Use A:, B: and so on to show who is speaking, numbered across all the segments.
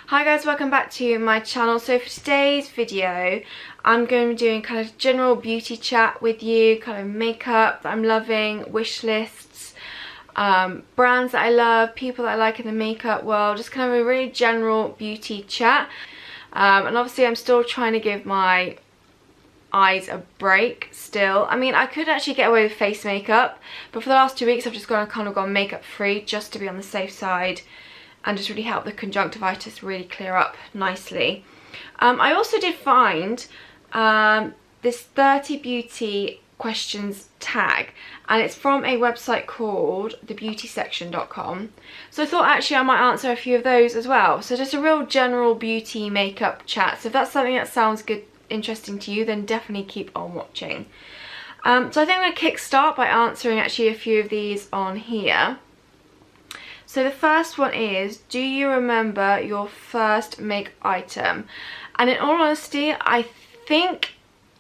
A: Hi guys, welcome back to my channel. So for today's video I'm going to be doing kind of general beauty chat with you, kind of makeup that I'm loving, wish lists, brands that I love, people that I like in the makeup world, just kind of a really general beauty chat. And obviously I'm still trying to give my eyes a break still. I mean, I could actually get away with face makeup, but for the last 2 weeks I've just kind of gone makeup free just to be on the safe side and just really help the conjunctivitis really clear up nicely. I also did find this 30 beauty questions tag, and it's from a website called thebeautysection.com. So I thought actually I might answer a few of those as well. So just a real general beauty makeup chat. So if that's something that sounds good, interesting to you, then definitely keep on watching. So I think I'm going to kickstart by answering actually a few of these on here. So the first one is, do you remember your first makeup item? And in all honesty, I think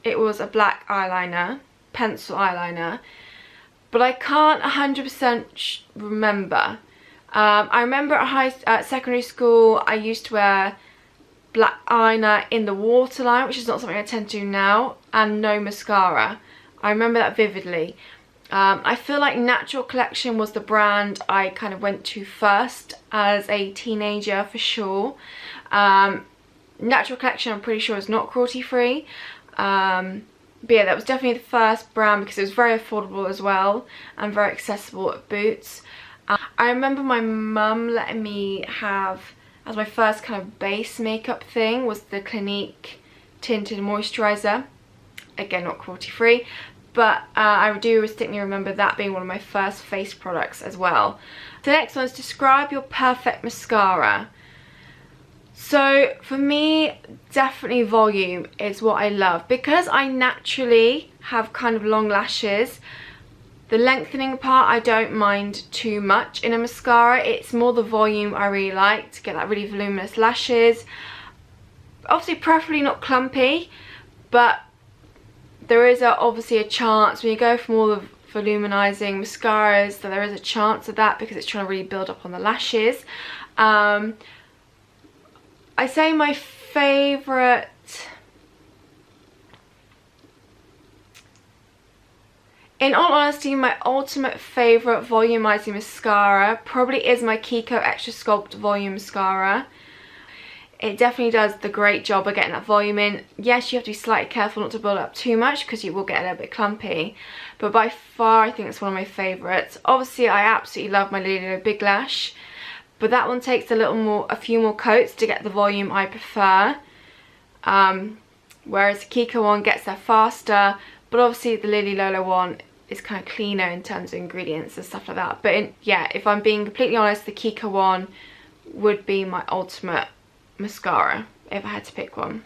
A: it was a black eyeliner, pencil eyeliner, but I can't 100% remember. I remember at secondary school I used to wear black eyeliner in the waterline, which is not something I tend to do now, and no mascara. I remember that vividly. I feel like Natural Collection was the brand I kind of went to first as a teenager for sure. Natural Collection I'm pretty sure is not cruelty free. But yeah, that was definitely the first brand because it was very affordable as well and very accessible at Boots. I remember my mum letting me have, as my first kind of base makeup thing, was the Clinique Tinted Moisturiser. Again, not cruelty free. But I do distinctly remember that being one of my first face products as well. The next one is, describe your perfect mascara. So for me, definitely volume is what I love. Because I naturally have kind of long lashes, the lengthening part I don't mind too much in a mascara. It's more the volume I really like, to get that really voluminous lashes. Obviously preferably not clumpy, but there is obviously a chance when you go from all the voluminizing mascaras that there is a chance of that because it's trying to really build up on the lashes. I say my favourite, in all honesty, my ultimate favourite volumizing mascara probably is my Kiko Extra Sculpt Volume Mascara. It definitely does the great job of getting that volume in. Yes, you have to be slightly careful not to build up too much because you will get a little bit clumpy. But by far, I think it's one of my favourites. Obviously, I absolutely love my Lily Lolo Big Lash. But that one takes a few more coats to get the volume I prefer. Whereas the Kiko one gets there faster. But obviously, the Lily Lolo one is kind of cleaner in terms of ingredients and stuff like that. But yeah, if I'm being completely honest, the Kiko one would be my ultimate mascara if I had to pick one.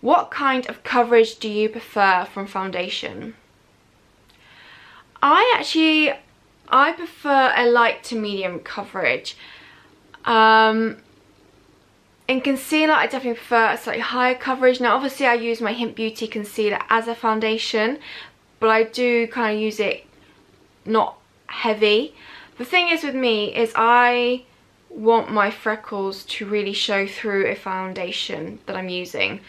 A: What kind of coverage do you prefer from foundation? I prefer a light to medium coverage. In concealer I definitely prefer a slightly higher coverage. Now obviously I use my Hint Beauty concealer as a foundation, but I do kind of use it not heavy. The thing is with me is I want my freckles to really show through a foundation that I'm using.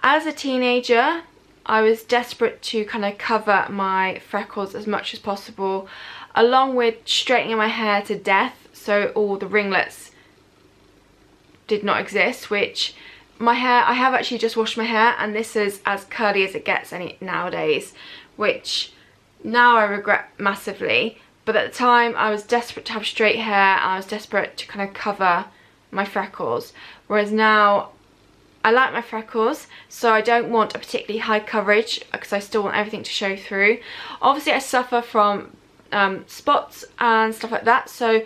A: As a teenager, I was desperate to kind of cover my freckles as much as possible, along with straightening my hair to death so all the ringlets did not exist, which my hair, I have actually just washed my hair and this is as curly as it gets nowadays, which now I regret massively. But at the time I was desperate to have straight hair and I was desperate to kind of cover my freckles. Whereas now I like my freckles, so I don't want a particularly high coverage because I still want everything to show through. Obviously I suffer from spots and stuff like that, so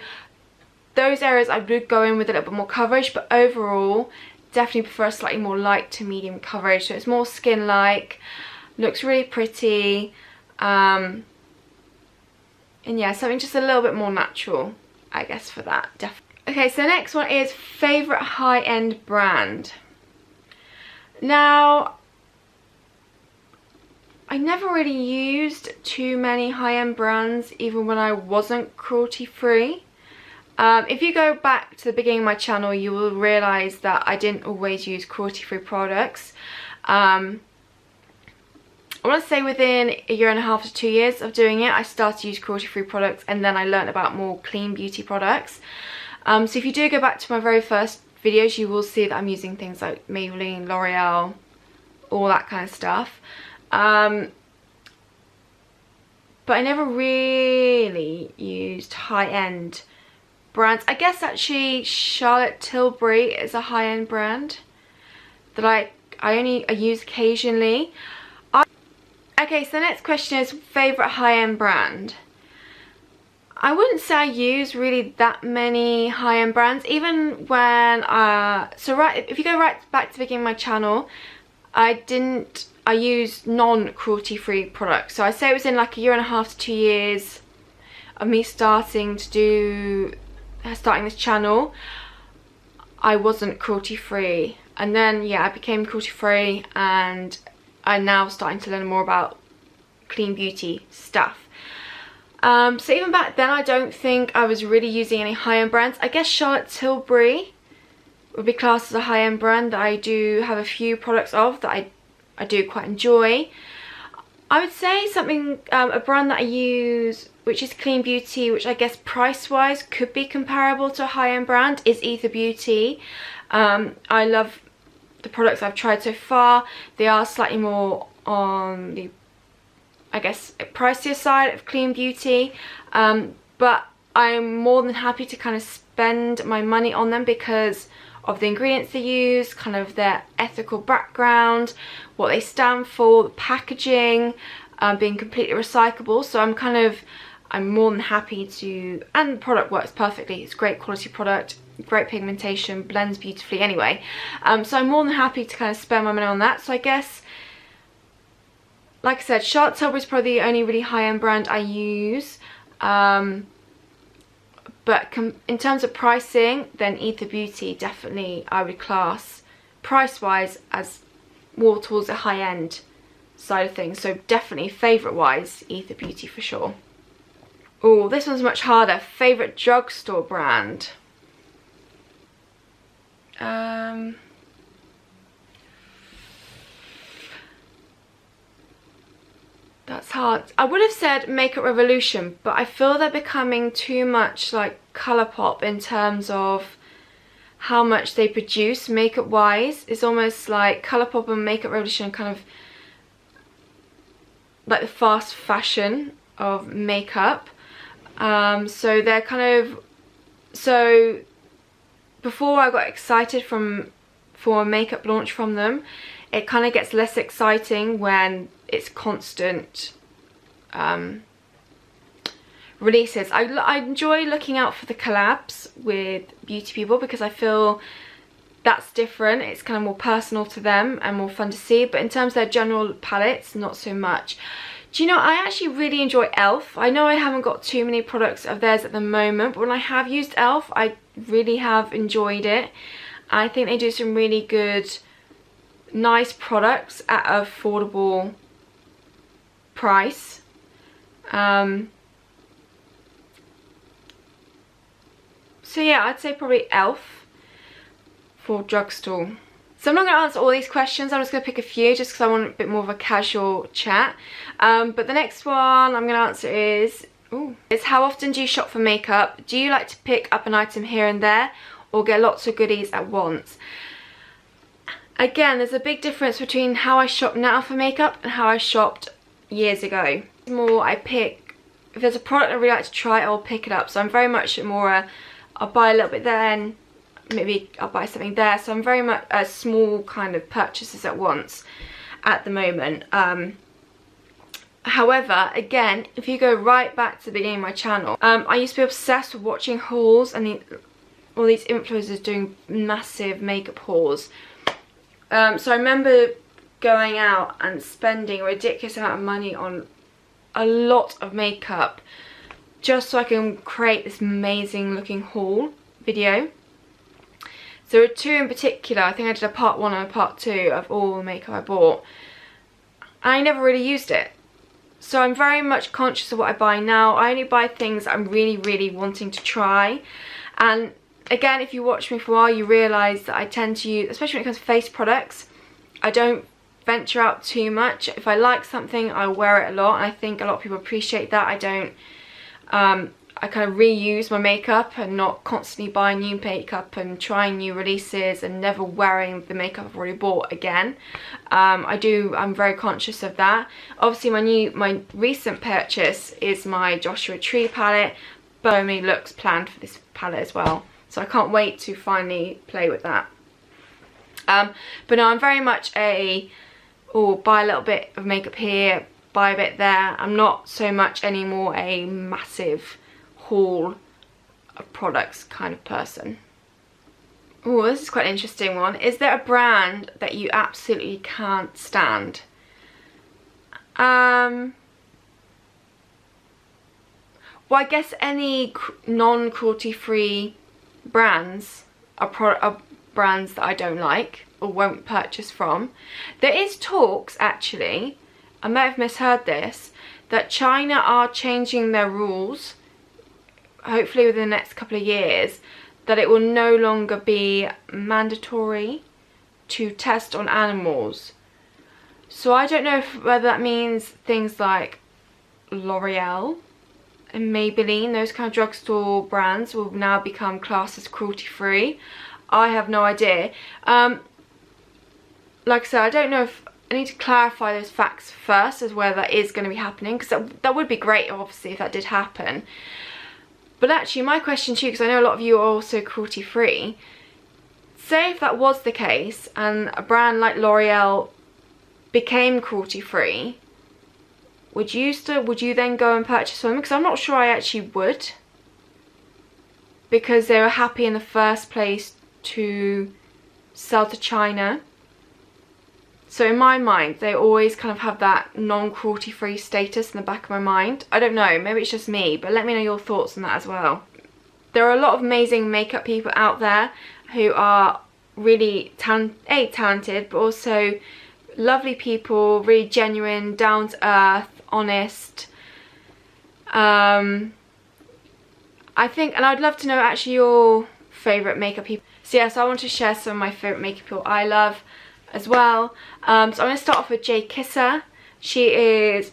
A: those areas I would go in with a little bit more coverage, but overall definitely prefer a slightly more light to medium coverage. So it's more skin-like, looks really pretty. And yeah, something just a little bit more natural, I guess, for that, definitely. Okay, so the next one is favourite high-end brand. Now, I never really used too many high-end brands, even when I wasn't cruelty-free. If you go back to the beginning of my channel, you will realise that I didn't always use cruelty-free products. I want to say within a year and a half to 2 years of doing it, I started to use cruelty-free products, and then I learned about more clean beauty products. So if you do go back to my very first videos, you will see that I'm using things like Maybelline, L'Oreal, all that kind of stuff. But I never really used high-end brands. I guess actually Charlotte Tilbury is a high-end brand that I use occasionally. Okay, so the next question is favourite high-end brand. I wouldn't say I use really that many high-end brands, even when if you go right back to the beginning of my channel, I used non-cruelty free products. So I say it was in like a year and a half to 2 years of me starting this channel, I wasn't cruelty free, and then yeah, I became cruelty free, and I'm now starting to learn more about clean beauty stuff. So even back then, I don't think I was really using any high-end brands. I guess Charlotte Tilbury would be classed as a high-end brand that I do have a few products of that I do quite enjoy. I would say something, a brand that I use, which is clean beauty, which I guess price-wise could be comparable to a high-end brand, is Ether Beauty. I love the products I've tried so far. They are slightly more on the, I guess, pricier side of clean beauty, but I'm more than happy to kind of spend my money on them because of the ingredients they use, kind of their ethical background, what they stand for, the packaging, being completely recyclable. So I'm more than happy to, and the product works perfectly. It's great quality product, great pigmentation, blends beautifully anyway. So I'm more than happy to kind of spend my money on that. So I guess, like I said, Charlotte Tilbury is probably the only really high-end brand I use. But in terms of pricing, then Ether Beauty definitely I would class price-wise as more towards the high-end side of things. So definitely favourite-wise, Ether Beauty for sure. Oh, this one's much harder. Favourite drugstore brand. That's hard. I would have said Makeup Revolution, but I feel they're becoming too much like Colourpop in terms of how much they produce makeup wise. It's almost like Colourpop and Makeup Revolution kind of like the fast fashion of makeup. So they're kind of, so before I got excited for a makeup launch from them, it kind of gets less exciting when it's constant releases. I enjoy looking out for the collabs with beauty people because I feel that's different. It's kind of more personal to them and more fun to see, but in terms of their general palettes, not so much. Do you know, I actually really enjoy e.l.f. I know I haven't got too many products of theirs at the moment, but when I have used e.l.f. I really have enjoyed it. I think they do some really good, nice products at an affordable price. So yeah, I'd say probably e.l.f. for drugstore. So I'm not going to answer all these questions, I'm just going to pick a few just because I want a bit more of a casual chat. But the next one I'm going to answer is how often do you shop for makeup? Do you like to pick up an item here and there or get lots of goodies at once? Again, there's a big difference between how I shop now for makeup and how I shopped years ago. If there's a product I really like to try, I'll pick it up. So I'm very much more I'll buy a little bit then, maybe I'll buy something there. So I'm very much small kind of purchases at once at the moment. However, again, if you go right back to the beginning of my channel, I used to be obsessed with watching hauls and all these influencers doing massive makeup hauls. So I remember going out and spending a ridiculous amount of money on a lot of makeup just so I can create this amazing looking haul video. So there are two in particular. I think I did a part 1 and a part 2 of all the makeup I bought. I never really used it. So I'm very much conscious of what I buy now. I only buy things I'm really, really wanting to try. And again, if you watch me for a while, you realise that I tend to use, especially when it comes to face products, I don't venture out too much. If I like something, I wear it a lot, and I think a lot of people appreciate that. I don't, I kind of reuse my makeup and not constantly buying new makeup and trying new releases and never wearing the makeup I've already bought again. I'm very conscious of that. Obviously my recent purchase is my Joshua Tree palette. So many looks planned for this palette as well, so I can't wait to finally play with that. But no, I'm very much a, buy a little bit of makeup here, buy a bit there. I'm not so much anymore a massive haul of products kind of person. Oh, this is quite an interesting one. Is there a brand that you absolutely can't stand? Well, I guess any non-cruelty free brands are brands that I don't like or won't purchase from. There is talks, actually, I might have misheard this, that China are changing their rules, hopefully within the next couple of years, that it will no longer be mandatory to test on animals. So I don't know whether that means things like L'Oreal and Maybelline, those kind of drugstore brands, will now become classed as cruelty free. I have no idea. Like I said, I don't know if I need to clarify those facts first as whether that is going to be happening, because that would be great, obviously, if that did happen. But actually, my question to you, because I know a lot of you are also cruelty free, say if that was the case and a brand like L'Oreal became cruelty free, would you then go and purchase from them? Because I'm not sure I actually would, because they were happy in the first place to sell to China. So in my mind, they always kind of have that non-cruelty free status in the back of my mind. I don't know, maybe it's just me, but let me know your thoughts on that as well. There are a lot of amazing makeup people out there who are really talented, but also lovely people, really genuine, down to earth, honest. I think, and I'd love to know actually your favourite makeup people. So yeah, so I want to share some of my favourite makeup people I love as well. So I'm going to start off with Jay Kisser. She is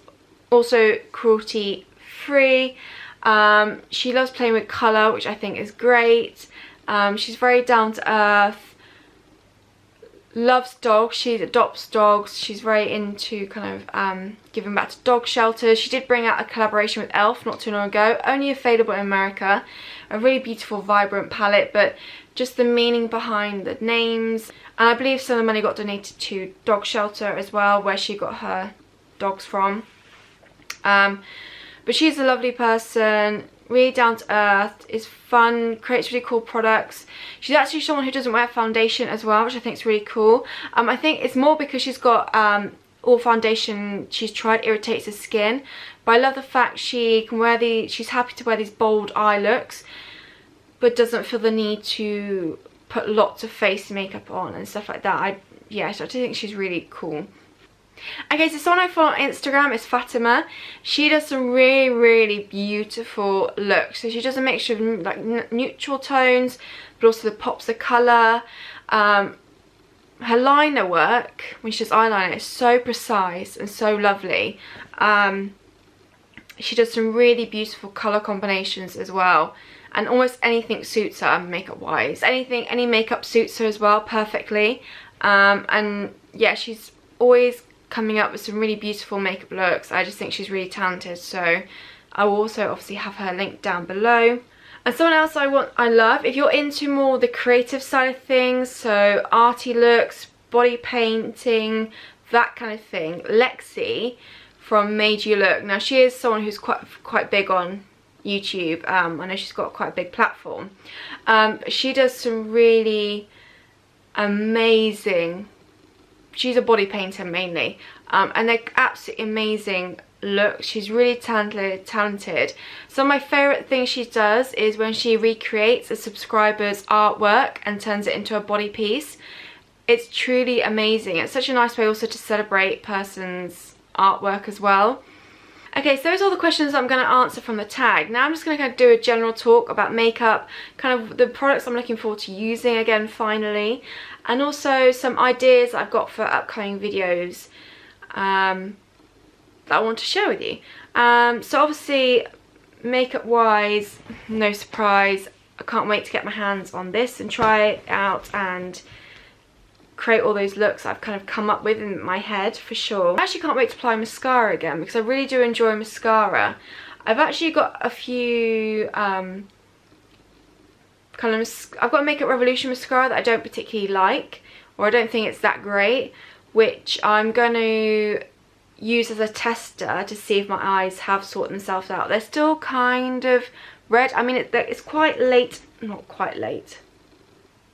A: also cruelty free. She loves playing with colour, which I think is great. She's very down to earth, loves dogs, she adopts dogs, she's very into kind of giving back to dog shelters. She did bring out a collaboration with Elf not too long ago, only available in America. A really beautiful, vibrant palette, but just the meaning behind the names. And I believe some of the money got donated to dog shelter as well, where she got her dogs from. But she's a lovely person, really down to earth, is fun, creates really cool products. She's actually someone who doesn't wear foundation as well, which I think is really cool. I think it's more because she's got all foundation she's tried irritates her skin, but I love the fact she can wear she's happy to wear these bold eye looks, but doesn't feel the need to put lots of face makeup on and stuff like that. So I think she's really cool. Okay, so someone I follow on Instagram is Fatima. She does some really, really beautiful looks. So she does a mixture of like neutral tones, but also the pops of colour. Her liner work, when she does eyeliner, is so precise and so lovely. She does some really beautiful colour combinations as well. And almost anything suits her makeup wise. Any makeup suits her as well perfectly. And yeah, she's always coming up with some really beautiful makeup looks. I just think she's really talented, so I will also obviously have her link down below. And someone else I love, if you're into more the creative side of things, so arty looks, body painting, that kind of thing, Lexi from Made You Look. Now she is someone who's quite big on YouTube. I know she's got quite a big platform. She does some really amazing, she's a body painter mainly, and they're absolutely amazing looks. She's really talented. Some of my favourite things she does is when she recreates a subscriber's artwork and turns it into a body piece. It's truly amazing. It's such a nice way also to celebrate person's artwork as well. Okay, so those are all the questions I'm going to answer from the tag. Now I'm just going to kind of do a general talk about makeup, kind of the products I'm looking forward to using again finally, and also some ideas I've got for upcoming videos that I want to share with you. So obviously, makeup wise, no surprise, I can't wait to get my hands on this and try it out and create all those looks I've kind of come up with in my head for sure. I actually can't wait to apply mascara again because I really do enjoy mascara. I've actually got a few I've got a Makeup Revolution mascara that I don't particularly like, or I don't think it's that great, which I'm going to use as a tester to see if my eyes have sorted themselves out. They're still kind of red. I mean, it's quite late, not quite late.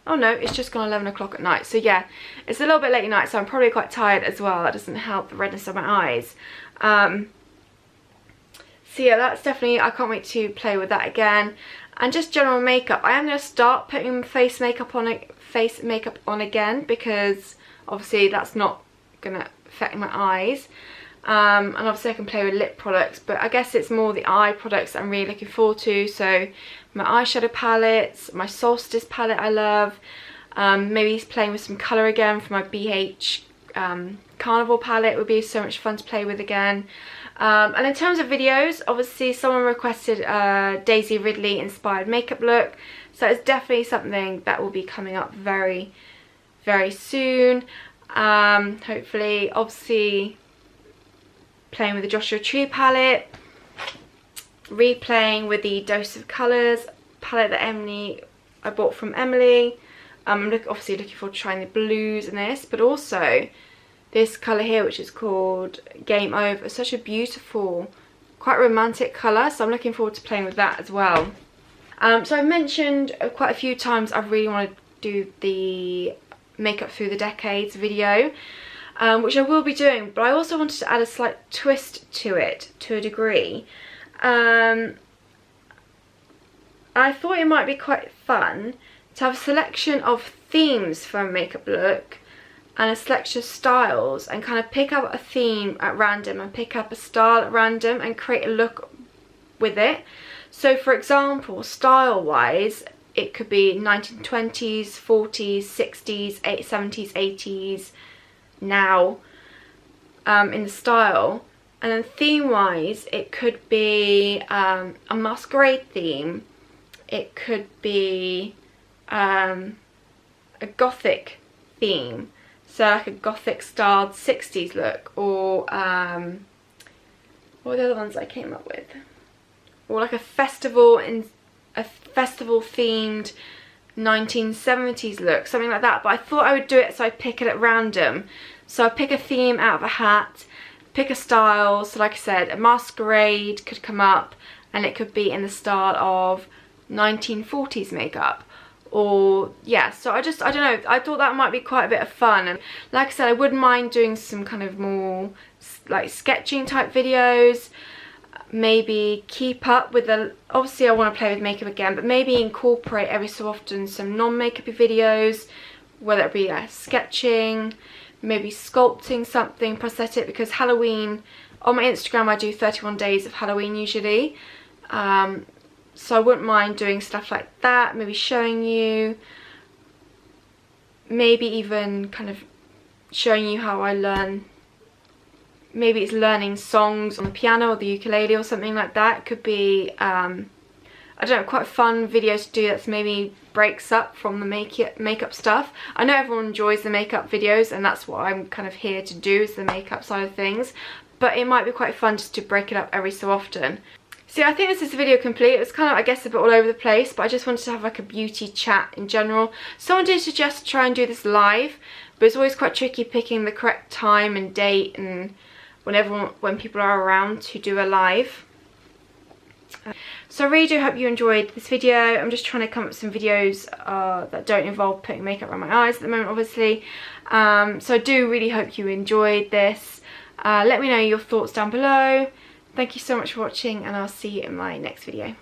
A: Oh no, it's just gone 11 o'clock at night. So yeah, it's a little bit late at night, so I'm probably quite tired as well. That doesn't help the redness of my eyes. So yeah, that's definitely, I can't wait to play with that again. And just general makeup. I am going to start putting face makeup on again, because obviously that's not going to affect my eyes. And obviously I can play with lip products, but I guess it's more the eye products that I'm really looking forward to. So my eyeshadow palettes, my Solstice palette I love, maybe playing with some colour again for my BH Carnival palette would be so much fun to play with again. And in terms of videos, obviously someone requested a Daisy Ridley inspired makeup look, so it's definitely something that will be coming up very, very soon. Hopefully, obviously playing with the Joshua Tree palette, replaying with the Dose of Colours palette that I bought from Emily. I'm obviously looking forward to trying the blues in this, but also this colour here, which is called Game Over. It's such a beautiful, quite romantic colour, so I'm looking forward to playing with that as well. So I've mentioned quite a few times I really want to do the Makeup Through the Decades video, which I will be doing, but I also wanted to add a slight twist to it to a degree. I thought it might be quite fun to have a selection of themes for a makeup look and a selection of styles, and kind of pick up a theme at random and pick up a style at random and create a look with it. So for example, style wise, it could be 1920s, 40s, 60s, 70s, 80s, now in the style. And then theme wise, it could be a masquerade theme, it could be a gothic theme, so like a gothic styled 60s look, or what were the other ones I came up with, or like a festival themed 1970s look, something like that. But I thought I would do it so I pick it at random. So I pick a theme out of a hat, pick a style. So like I said, a masquerade could come up, and it could be in the style of 1940s makeup. Or yeah, so I don't know, I thought that might be quite a bit of fun. And like I said, I wouldn't mind doing some kind of more like sketching type videos. Maybe keep up with the, obviously I want to play with makeup again, but maybe incorporate every so often some non-makeupy videos, whether it be sketching, maybe sculpting something, prosthetic, because Halloween, on my Instagram I do 31 days of Halloween usually, so I wouldn't mind doing stuff like that, maybe showing you, maybe even kind of showing you how I learn. Maybe it's learning songs on the piano or the ukulele or something like that. It could be, I don't know, quite fun videos to do that's maybe breaks up from the makeup stuff. I know everyone enjoys the makeup videos, and that's what I'm kind of here to do, is the makeup side of things. But it might be quite fun just to break it up every so often. So yeah, I think this is the video complete. It was kind of, I guess, a bit all over the place, but I just wanted to have like a beauty chat in general. Someone did suggest to try and do this live, but it's always quite tricky picking the correct time and date and when people are around to do a live. So I really do hope you enjoyed this video. I'm just trying to come up with some videos that don't involve putting makeup around my eyes at the moment, obviously. So I do really hope you enjoyed this. Let me know your thoughts down below. Thank you so much for watching, and I'll see you in my next video.